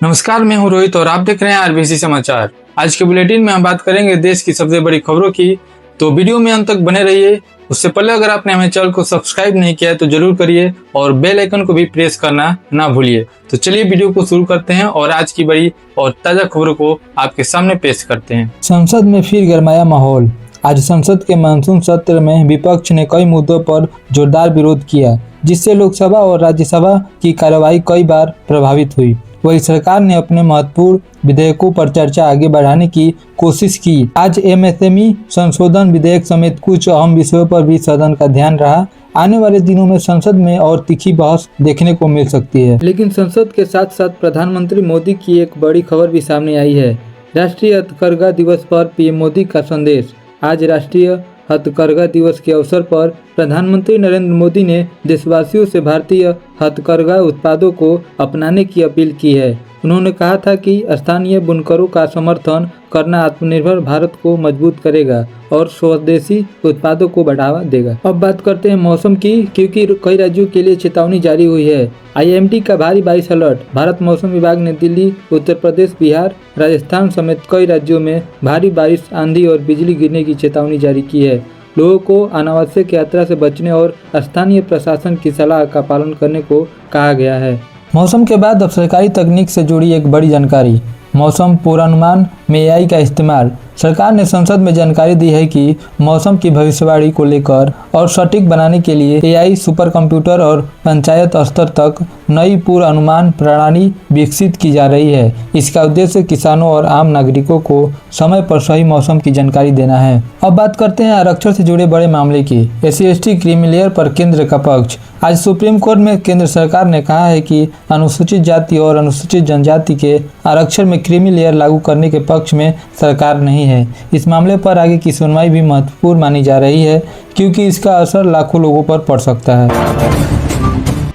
नमस्कार, मैं हूं रोहित और आप देख रहे हैं आरबीसी समाचार। आज के बुलेटिन में हम बात करेंगे देश की सबसे बड़ी खबरों की, तो वीडियो में अंत तक बने रहिए। उससे पहले अगर आपने हमें चैनल को सब्सक्राइब नहीं किया है तो जरूर करिए और बेल आइकन को भी प्रेस करना ना भूलिए। तो चलिए वीडियो को शुरू करते हैं और आज की बड़ी और ताजा खबरों को आपके सामने पेश करते हैं। संसद में फिर गरमाया माहौल। आज संसद के मानसून सत्र में विपक्ष ने कई मुद्दों पर जोरदार विरोध किया, जिससे लोकसभा और राज्यसभा की कार्यवाही कई बार प्रभावित हुई। वहीं सरकार ने अपने महत्वपूर्ण विधेयकों पर चर्चा आगे बढ़ाने की कोशिश की। आज एमएसएमई संशोधन विधेयक समेत कुछ अहम विषयों पर भी सदन का ध्यान रहा। आने वाले दिनों में संसद में और तीखी बहस देखने को मिल सकती है। लेकिन संसद के साथ साथ प्रधानमंत्री मोदी की एक बड़ी खबर भी सामने आई है। राष्ट्रीय हथकरघा दिवस पर पीएम मोदी का संदेश। आज राष्ट्रीय हथकरघा दिवस के अवसर पर प्रधानमंत्री नरेंद्र मोदी ने देशवासियों से भारतीय हथकरघा उत्पादों को अपनाने की अपील की है। उन्होंने कहा था कि स्थानीय बुनकरों का समर्थन करना आत्मनिर्भर भारत को मजबूत करेगा और स्वदेशी उत्पादों को बढ़ावा देगा। अब बात करते हैं मौसम की, क्योंकि कई राज्यों के लिए चेतावनी जारी हुई है। आईएमडी का भारी बारिश अलर्ट। भारत मौसम विभाग ने दिल्ली, उत्तर प्रदेश, बिहार, राजस्थान समेत कई राज्यों में भारी बारिश, आंधी और बिजली गिरने की चेतावनी जारी की है। लोगों को अनावश्यक यात्रा से बचने और स्थानीय प्रशासन की सलाह का पालन करने को कहा गया है। मौसम के बाद अब सरकारी तकनीक से जुड़ी एक बड़ी जानकारी। मौसम पूर्वानुमान में एआई का इस्तेमाल। सरकार ने संसद में जानकारी दी है कि मौसम की भविष्यवाणी को लेकर और सटीक बनाने के लिए एआई, सुपर कंप्यूटर और पंचायत स्तर तक नई पूर्वानुमान प्रणाली विकसित की जा रही है। इसका उद्देश्य किसानों और आम नागरिकों को समय पर सही मौसम की जानकारी देना है। अब बात करते हैं आरक्षण से जुड़े बड़े मामले की। SC/ST क्रीमी लेयर पर केंद्र का पक्ष। आज सुप्रीम कोर्ट में केंद्र सरकार ने कहा है कि अनुसूचित जाति और अनुसूचित जनजाति के आरक्षण में क्रीमी लेयर लागू करने के पक्ष में सरकार नहीं है। इस मामले पर आगे की सुनवाई भी महत्वपूर्ण मानी जा रही है, क्योंकि इसका असर लाखों लोगों पर पड़ सकता है।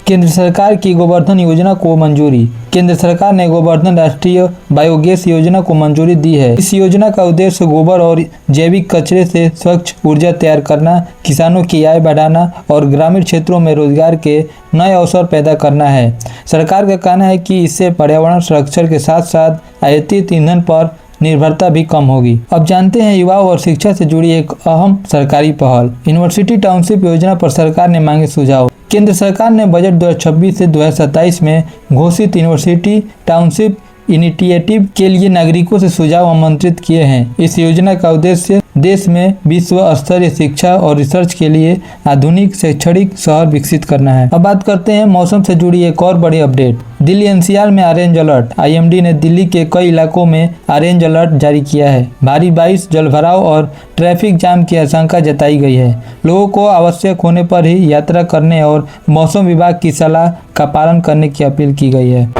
केंद्र सरकार की गोवर्धन योजना को मंजूरी। केंद्र सरकार ने गोवर्धन राष्ट्रीय बायोगैस योजना को मंजूरी दी है। इस योजना का उद्देश्य गोबर और जैविक कचरे से स्वच्छ ऊर्जा तैयार करना, किसानों की आय बढ़ाना और ग्रामीण क्षेत्रों में रोजगार के नए अवसर पैदा करना है। सरकार का कहना है कि इससे पर्यावरण संरक्षण के साथ साथ आयातित ईंधन पर निर्भरता भी कम होगी। अब जानते हैं युवाओं और शिक्षा से जुड़ी एक अहम सरकारी पहल। यूनिवर्सिटी टाउनशिप योजना पर सरकार ने मांगे सुझाव। केंद्र सरकार ने बजट 2026 से 2027 में घोषित यूनिवर्सिटी टाउनशिप इनिशिएटिव के लिए नागरिकों से सुझाव आमंत्रित किए हैं। इस योजना का उद्देश्य देश में विश्व स्तरीय शिक्षा और रिसर्च के लिए आधुनिक शैक्षणिक शहर विकसित करना है। अब बात करते हैं मौसम से जुड़ी एक और बड़ी अपडेट। दिल्ली NCR में ऑरेंज अलर्ट। आईएमडी ने दिल्ली के कई इलाकों में ऑरेंज अलर्ट जारी किया है। भारी बारिश, जलभराव और ट्रैफिक जाम की आशंका जताई गई है। लोगों को आवश्यक होने पर ही यात्रा करने और मौसम विभाग की सलाह का पालन करने की अपील की गई है।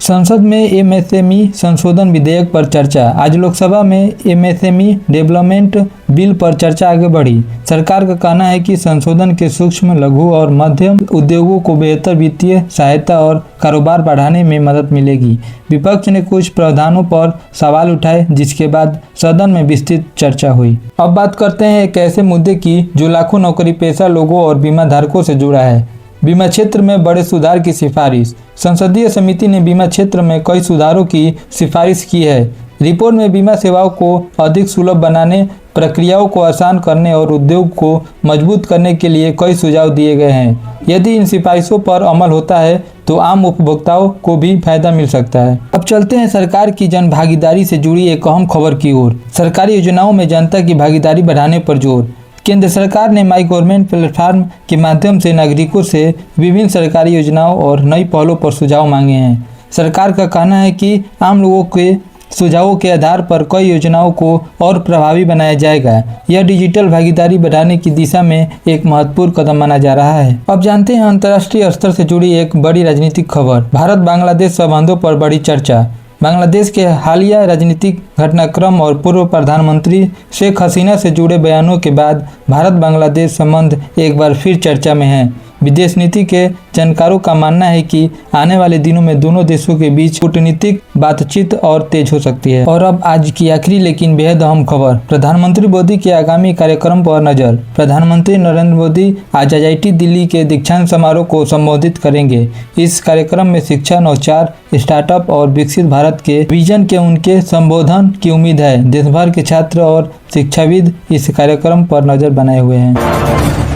संसद में एमएसएमई संशोधन विधेयक पर चर्चा। आज लोकसभा में एमएसएमई डेवलपमेंट बिल पर चर्चा आगे बढ़ी। सरकार का कहना है कि संशोधन के सूक्ष्म, लघु और मध्यम उद्योगों को बेहतर वित्तीय सहायता और कारोबार बढ़ाने में मदद मिलेगी। विपक्ष ने कुछ प्रावधानों पर सवाल उठाए, जिसके बाद सदन में विस्तृत चर्चा हुई। अब बात करते हैं एक ऐसे मुद्दे की जो लाखों नौकरी पेशा लोगों और बीमा धारकों से जुड़ा है। बीमा क्षेत्र में बड़े सुधार की सिफारिश। संसदीय समिति ने बीमा क्षेत्र में कई सुधारों की सिफारिश की है। रिपोर्ट में बीमा सेवाओं को अधिक सुलभ बनाने, प्रक्रियाओं को आसान करने और उद्योग को मजबूत करने के लिए कई सुझाव दिए गए हैं। यदि इन सिफारिशों पर अमल होता है तो आम उपभोक्ताओं को भी फायदा मिल सकता है। अब चलते हैं सरकार की जन भागीदारी से जुड़ी एक अहम खबर की ओर। सरकारी योजनाओं में जनता की भागीदारी बढ़ाने पर जोर। केंद्र सरकार ने माई गवर्नमेंट प्लेटफॉर्म के माध्यम से नागरिकों से विभिन्न सरकारी योजनाओं और नई पहलों पर सुझाव मांगे हैं। सरकार का कहना है कि आम लोगों के सुझावों के आधार पर कई योजनाओं को और प्रभावी बनाया जाएगा। यह डिजिटल भागीदारी बढ़ाने की दिशा में एक महत्वपूर्ण कदम माना जा रहा है। अब जानते हैं अंतर्राष्ट्रीय स्तर से जुड़ी एक बड़ी राजनीतिक खबर। भारत बांग्लादेश संबंधों पर बड़ी चर्चा। बांग्लादेश के हालिया राजनीतिक घटनाक्रम और पूर्व प्रधानमंत्री शेख हसीना से जुड़े बयानों के बाद भारत बांग्लादेश संबंध एक बार फिर चर्चा में है। विदेश नीति के जानकारों का मानना है कि आने वाले दिनों में दोनों देशों के बीच कूटनीतिक बातचीत और तेज हो सकती है। और अब आज की आखिरी लेकिन बेहद अहम खबर, प्रधानमंत्री मोदी के आगामी कार्यक्रम पर नजर। प्रधानमंत्री नरेंद्र मोदी आज IIT दिल्ली के दीक्षांत समारोह को संबोधित करेंगे। इस कार्यक्रम में शिक्षा, नवाचार, स्टार्टअप और विकसित भारत के विजन के उनके संबोधन की उम्मीद है। देश भर के छात्र और शिक्षाविद इस कार्यक्रम पर नजर बनाए हुए हैं।